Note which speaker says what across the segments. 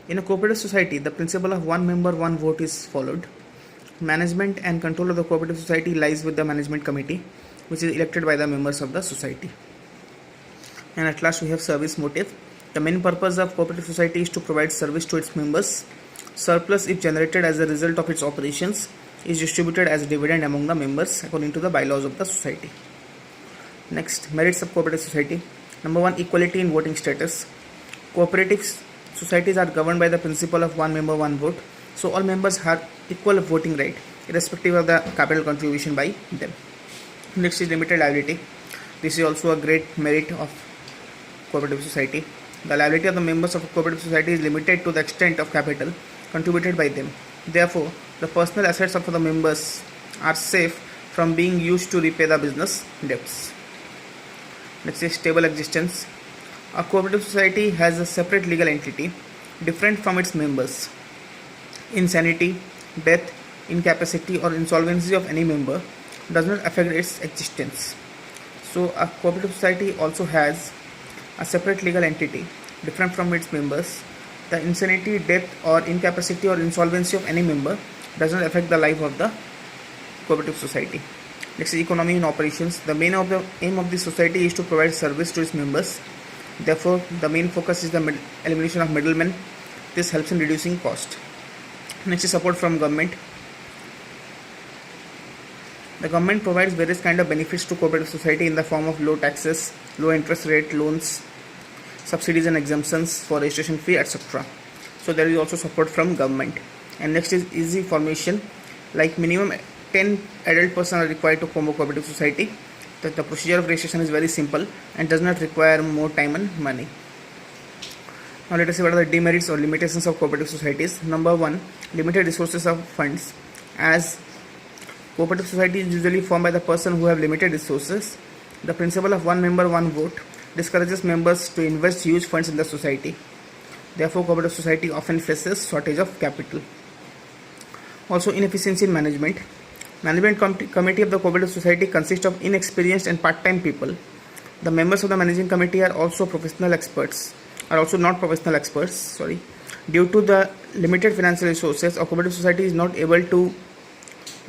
Speaker 1: In a cooperative society, the principle of one member, one vote is followed. Management and control of the cooperative society lies with the management committee, which is elected by the members of the society. And at last we have service motive. The main purpose of cooperative society is to provide service to its members. Surplus, if generated as a result of its operations, is distributed as a dividend among the members according to the bylaws of the society. Next, merits of cooperative society. Number 1, equality in voting status. Cooperative societies are governed by the principle of one member, one vote. So all members have equal voting right, irrespective of the capital contribution by them. Next is limited liability. This is also a great merit of cooperative society. The liability of the members of a cooperative society is limited to the extent of capital contributed by them. Therefore, the personal assets of the members are safe from being used to repay the business debts. Next is stable existence. A cooperative society has a separate legal entity different from its members. Insanity, death, incapacity or insolvency of any member does not affect its existence. So a cooperative society also has a separate legal entity different from its members. The insanity, death or incapacity or insolvency of any member does not affect the life of the cooperative society. Next is economy and operations. The main aim of the society is to provide service to its members. Therefore, the main focus is the elimination of middlemen. This helps in reducing cost. Next is support from government. The government provides various kind of benefits to cooperative society in the form of low taxes, low interest rate loans, subsidies and exemptions for registration fee, etc. So there is also support from government. And next is easy formation. Like minimum 10 adult persons are required to form a cooperative society. The procedure of registration is very simple and does not require more time and money. Now let us see what are the demerits or limitations of cooperative societies. Number 1, limited resources of funds. As cooperative society is usually formed by the person who have limited resources, the principle of one member, one vote discourages members to invest huge funds in the society. Therefore, cooperative society often faces shortage of capital. Also, inefficiency in management. Management committee of the cooperative society consists of inexperienced and part-time people. The members of the managing committee are also not professional experts. Due to the limited financial resources, a cooperative society is not able to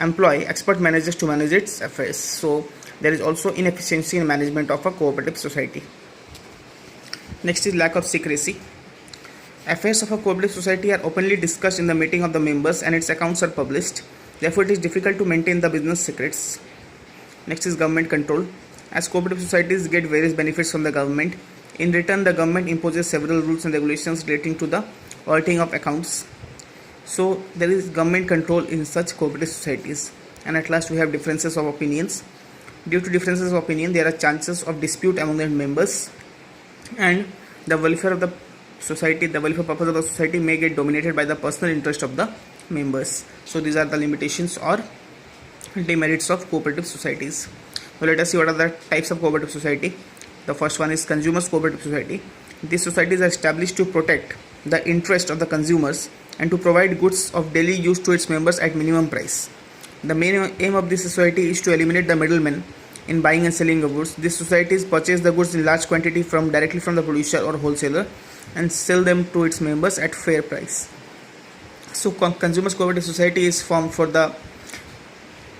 Speaker 1: employ expert managers to manage its affairs. So there is also inefficiency in management of a cooperative society. Next is lack of secrecy. Affairs of a cooperative society are openly discussed in the meeting of the members and its accounts are published. Therefore, it is difficult to maintain the business secrets. Next is government control. As cooperative societies get various benefits from the government, in return the government imposes several rules and regulations relating to the auditing of accounts. So there is government control in such cooperative societies. And at last we have differences of opinions. Due to differences of opinion, there are chances of dispute among the members, and the welfare of the society, the welfare purpose of the society may get dominated by the personal interest of the members. So these are the limitations or demerits of cooperative societies. So let us see what are the types of cooperative society. The first one is consumers cooperative society. These societies are established to protect the interest of the consumers and to provide goods of daily use to its members at minimum price. The main aim of this society is to eliminate the middlemen in buying and selling of goods. These societies purchase the goods in large quantity directly from the producer or wholesaler and sell them to its members at fair price. So consumers cooperative society is formed for the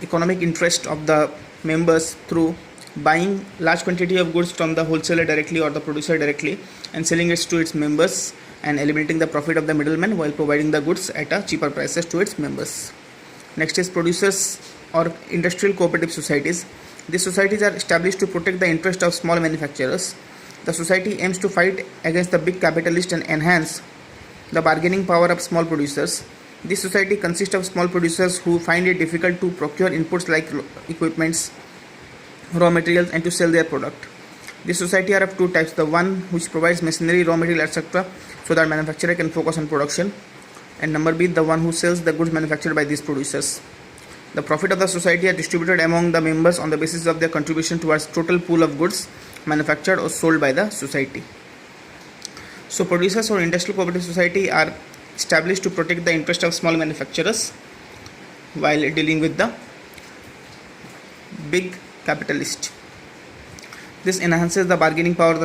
Speaker 1: economic interest of the members through buying large quantity of goods from the wholesaler directly or the producer directly and selling it to its members and eliminating the profit of the middleman while providing the goods at a cheaper prices to its members. Next is producers or industrial cooperative societies. These societies are established to protect the interest of small manufacturers. The society aims to fight against the big capitalists and enhance the bargaining power of small producers. This society consists of small producers who find it difficult to procure inputs like equipments, raw materials, and to sell their product. This society are of two types: the one which provides machinery, raw material, etc., so that manufacturer can focus on production, and number B, the one who sells the goods manufactured by these producers. The profit of the society are distributed among the members on the basis of their contribution towards total pool of goods manufactured or sold by the society. So producers or industrial cooperative society are established to protect the interest of small manufacturers while dealing with the big capitalist. This enhances the bargaining power of the